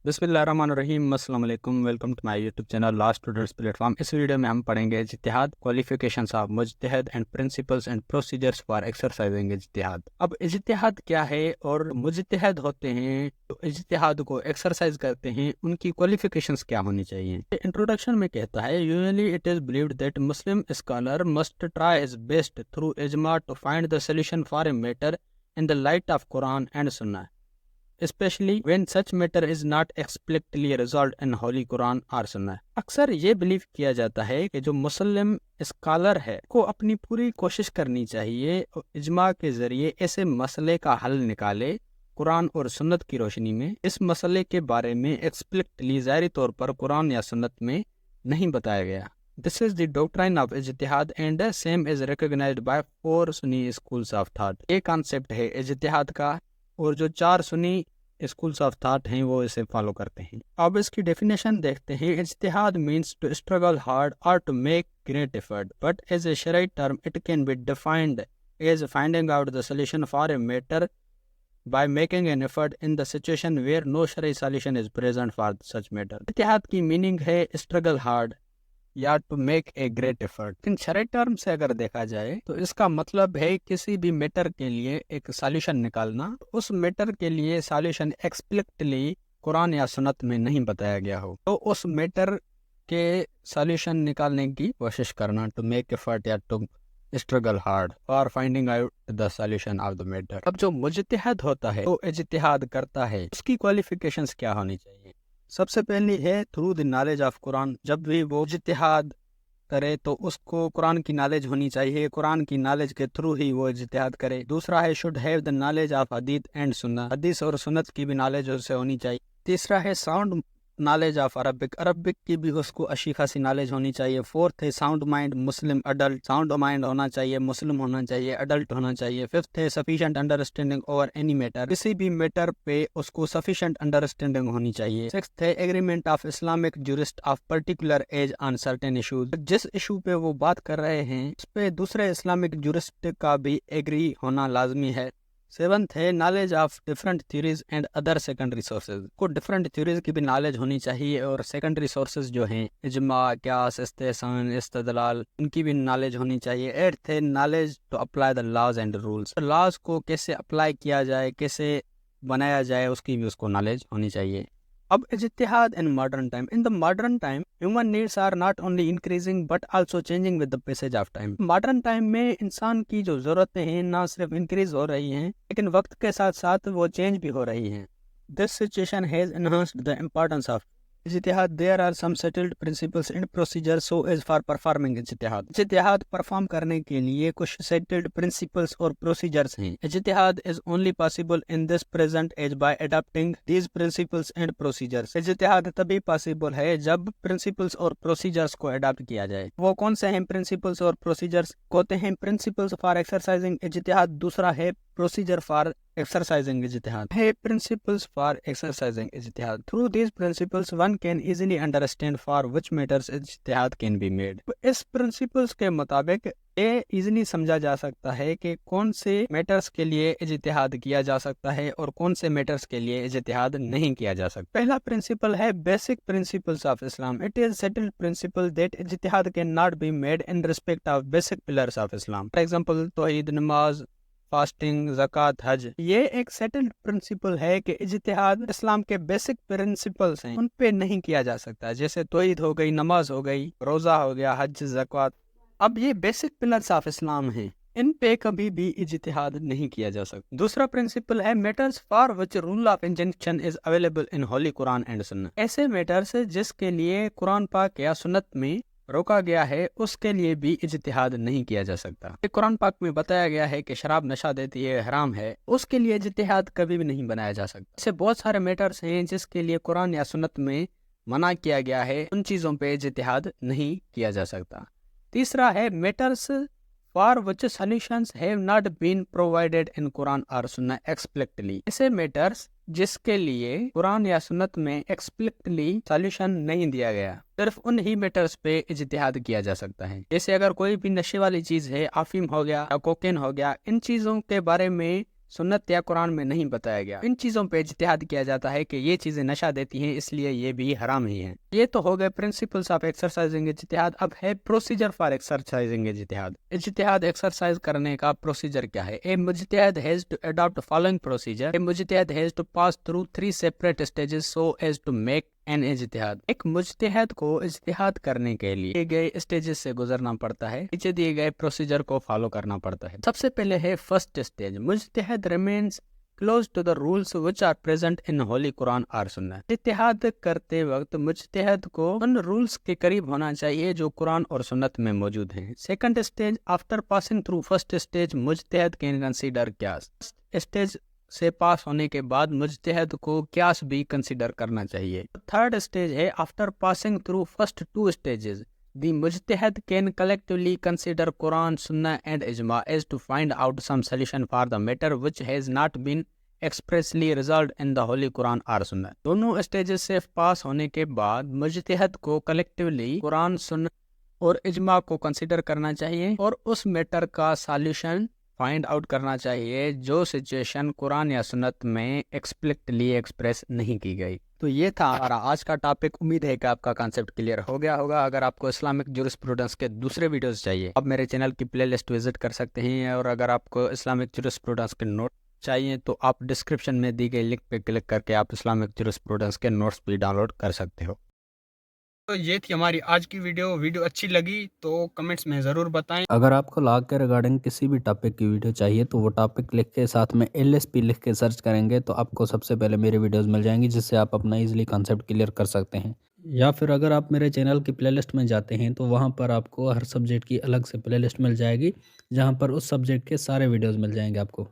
बिस्मिल्लाहिर्रहमानिर्रहीम। अस्सलाम वालेकुम। Welcome to my YouTube channel last tutors platform. इस वीडियो में हम पढ़ेंगे इज्तिहाद, क्वालिफिकेशंस ऑफ मुज्तहिद and principles and procedures for exercising इज्तिहाद। अब इज्तिहाद क्या है और मुज्तहिद होते हैं तो इज्तिहाद को एक्सरसाइज करते हैं, उनकी क्वालिफिकेशंस क्या होनी चाहिए। इंट्रोडक्शन में कहता है, usually it is believed that Muslim scholar must try his best through इजमा to find the solution for a matter in the light of Quran and Sunnah, especially when such matter is not explicitly resolved in Holy Quran or Sunnah. अक्सर ये believe किया जाता है कि जो मुस्लिम scholar है को अपनी पूरी कोशिश करनी चाहिए और इजमा के जरिए ऐसे मसले का हल निकाले कुरान और सुन्नत की रोशनी में। इस मसले के बारे में एक्सप्लिसिटली ज़ाहिरी तौर पर कुरान या सुन्नत में नहीं बताया गया। This is the doctrine of ijtihad and the same is recognized by 4 Sunni schools of thought. ये कॉन्सेप्ट है इज्तिहाद का और जो 4 सुन्नी स्कूल्स ऑफ थॉट हैं वो इसे फॉलो करते हैं। अब इसकी डेफिनेशन देखते हैं। इज्तिहाद मीन्स टू स्ट्रगल हार्ड और to make great effort, but as a शरई term it can be defined as finding out the solution for a matter by making an effort in the situation where no शरई solution is present for such matter. इज्तिहाद की meaning है struggle hard या to make a great effort. इन शरई term से अगर देखा जाए तो इसका मतलब है किसी भी मैटर के लिए एक सॉल्यूशन निकालना, उस मैटर के लिए सॉल्यूशन एक्सप्लिसिटली कुरान या सुन्नत में नहीं बताया गया हो तो उस मैटर के सॉल्यूशन निकालने की कोशिश करना, टू मेक एफर्ट या to struggle hard for finding out the solution of the matter. अब जो मुज्तहिद होता है तो इज्तिहाद करता है, उसकी क्वालिफिकेशंस क्या होनी चाहिए। सबसे पहली है through the knowledge of Quran. जब भी वो इज्तिहाद करे तो उसको कुरान की नॉलेज होनी चाहिए, कुरान की नॉलेज के थ्रू ही वो इज्तिहाद करे। दूसरा है should have the knowledge of हदीस एंड सुन्नत, हदीस और सुन्नत की भी नॉलेज उससे होनी चाहिए। तीसरा है sound knowledge of Arabic, Arabic की भी उसको अच्छी खासी नॉलेज होनी चाहिए। फोर्थ है साउंड माइंड मुस्लिम अडल्ट, साउंड माइंड होना चाहिए, मुस्लिम होना चाहिए, अडल्ट होना चाहिए। फिफ्थ है sufficient understanding over any matter, किसी भी मैटर पे उसको सफिशिएंट अंडरस्टैंडिंग होनी चाहिए। सिक्स्थ है agreement of Islamic jurist of particular age on certain issues, जिस इशू पे वो बात कर रहे हैं उस पे दूसरे इस्लामिक जूरिस्ट का भी एग्री होना लाजमी है। सेवंथ है knowledge of different theories and other secondary sources, को डिफरेंट थ्योरीज की भी नॉलेज होनी चाहिए और सेकेंडरी सोर्सेज जो हैं इजमा, क्यास, इस्तेहसान, इस्तदलाल, उनकी भी नॉलेज होनी चाहिए। एट्थ है knowledge to apply the laws and rules, laws को कैसे अप्लाई किया जाए, कैसे बनाया जाए, उसकी भी उसको नॉलेज होनी चाहिए। अब इज्तिहाद in modern time, in the modern time human needs are not only increasing but also changing with the passage of time. Modern time में इंसान की जो जरूरतें हैं ना सिर्फ इंक्रीज हो रही हैं लेकिन वक्त के साथ साथ वो चेंज भी हो रही हैं। This situation has enhanced the importance of इज्तिहाद। There are some settled principles and procedures so as for performing इज्तिहाद। इज्तिहाद परफॉर्म करने के लिए कुछ सेटल्ड प्रिंसिपल्स और प्रोसीजर्स हैं। इज्तिहाद is only possible in this present age by adopting these principles and procedures. इज्तिहाद तभी पॉसिबल है जब प्रिंसिपल्स और प्रोसीजर्स को अडॉप्ट किया जाए। वो कौन से हैं प्रिंसिपल्स और प्रोसीजर्स? कहते हैं प्रिंसिपल्स फॉर एक्सरसाइजिंग इज्तिहाद, दूसरा है प्रोसीजर फॉर एक्सरसाइजिंग इज्तिहाद है principles for exercising ijtihad. Through these principles one can easily understand for which matters ijtihad can be made. इस principles के मुताबिक ये इजीली समझा जा सकता है कि कौन से मैटर्स के लिए इज्तिहाद किया जा सकता है और कौन से मैटर्स के लिए इज्तिहाद नहीं किया जा सकता। पहला प्रिंसिपल है basic principles of Islam. It is settled principle that इज्तिहाद can not be made in respect of basic pillars of Islam. For example तौहीद, नमाज, फास्टिंग, ज़कात, हज। ये एक सेटल्ड प्रिंसिपल है कि इज्तिहाद इस्लाम के बेसिक प्रिंसिपल्स हैं, उन पे नहीं किया जा सकता। जैसे तौहीद हो गई, नमाज हो गई, रोज़ा हो गया, हज, ज़कात। अब ये बेसिक पिलर्स ऑफ इस्लाम हैं, इन पे कभी भी इज्तिहाद नहीं किया जा सकता। दूसरा प्रिंसिपल है matters for which rule of injunction is available in holy Quran and सुन्नत। ऐसे मैटर्स जिसके लिए कुरान पाक या सुन्नत में रोका गया है उसके लिए भी इज्तिहाद नहीं किया जा सकता। कुरान पाक में बताया गया है कि शराब नशा देती है, हराम है, उसके लिए इज्तिहाद कभी भी नहीं बनाया जा सकता। ऐसे बहुत सारे मैटर्स हैं जिसके लिए कुरान या सुन्नत में मना किया गया है, उन चीज़ों पे इज्तिहाद नहीं किया जा सकता। तीसरा है matters for which solutions have not been provided in कुरान और सुन्नत एक्सप्लिसिटली। ऐसे मैटर्स जिसके लिए कुरान या सुन्नत में एक्सप्लिसिटली सॉल्यूशन नहीं दिया गया, सिर्फ उन ही मैटर्स पे इज्तिहाद किया जा सकता है। जैसे अगर कोई भी नशे वाली चीज़ है, अफीम हो गया या कोकेन हो गया, इन चीज़ों के बारे में सुन्नत या कुरान में नहीं बताया गया। इन चीज़ों पे इज्तिहाद किया जाता है कि ये चीज़ें नशा देती हैं, इसलिए ये भी हराम ही हैं। ये तो हो गए प्रिंसिपल्स ऑफ एक्सरसाइजिंग इज्तिहाद। अब है प्रोसीजर फॉर एक्सरसाइजिंग इज्तिहाद। इज्तिहाद एक्सरसाइज करने का प्रोसीजर क्या है? ए मुज्तहिद has to adopt following procedure. A मुज्तहिद has to pass through 3 separate stages so as to make an इज्तिहाद। एक मुज्तहिद को इज्तिहाद करने के लिए दिए गए स्टेजेस से गुजरना पड़ता है, नीचे दिए गए प्रोसीजर को फॉलो करना पड़ता है। सबसे पहले है फर्स्ट स्टेज, मुज्तहिद remains close to the rules which are present in holy Quran और सुन्नह। इज्तिहाद करते वक्त मुज्तहिद को उन रूल्स के करीब होना चाहिए जो कुरान और सुन्नत में मौजूद हैं। Second stage, after passing through first stage मुज्तहिद कैन कंसीडर क्यास। स्टेज से पास होने के बाद मुज्तहिद को क्यास भी कंसीडर करना चाहिए। थर्ड स्टेज है, after passing through first 2 stages the mujtahid can collectively consider Quran, Sunnah and Ijma as to find out some solution for the matter which has not been expressly resolved in the Holy Quran or Sunnah। दोनों stages से pass होने के बाद मुज्तहिद को collectively Quran, सुन्नत और इजमा को consider करना चाहिए और उस मैटर का सॉल्यूशन फाइंड आउट करना चाहिए जो सिचुएशन कुरान या सुन्नत में एक्सप्लिसिटली एक्सप्रेस नहीं की गई। तो ये था हमारा आज का टॉपिक। उम्मीद है कि आपका कॉन्सेप्ट क्लियर हो गया होगा। अगर आपको इस्लामिक ज्यूरिस्प्रूडेंस के दूसरे वीडियोस चाहिए, आप मेरे चैनल की प्लेलिस्ट विजिट कर सकते हैं, और अगर आपको इस्लामिक ज्यूरिस्प्रूडेंस के नोट चाहिए तो आप डिस्क्रिप्शन में दी गई लिंक पे क्लिक करके आप इस्लामिक ज्यूरिस्प्रूडेंस के नोट्स भी डाउनलोड कर सकते हो। तो ये थी हमारी आज की वीडियो अच्छी लगी तो कमेंट्स में ज़रूर बताएं। अगर आपको लॉ के रिगार्डिंग किसी भी टॉपिक की वीडियो चाहिए तो वो टॉपिक लिख के साथ में LSP लिख के सर्च करेंगे तो आपको सबसे पहले मेरी वीडियोस मिल जाएंगी, जिससे आप अपना इजीली कॉन्सेप्ट क्लियर कर सकते हैं। या फिर अगर आप मेरे चैनल की प्लेलिस्ट में जाते हैं तो वहाँ पर आपको हर सब्जेक्ट की अलग से प्लेलिस्ट मिल जाएगी, जहाँ पर उस सब्जेक्ट के सारे वीडियोज़ मिल जाएंगे आपको।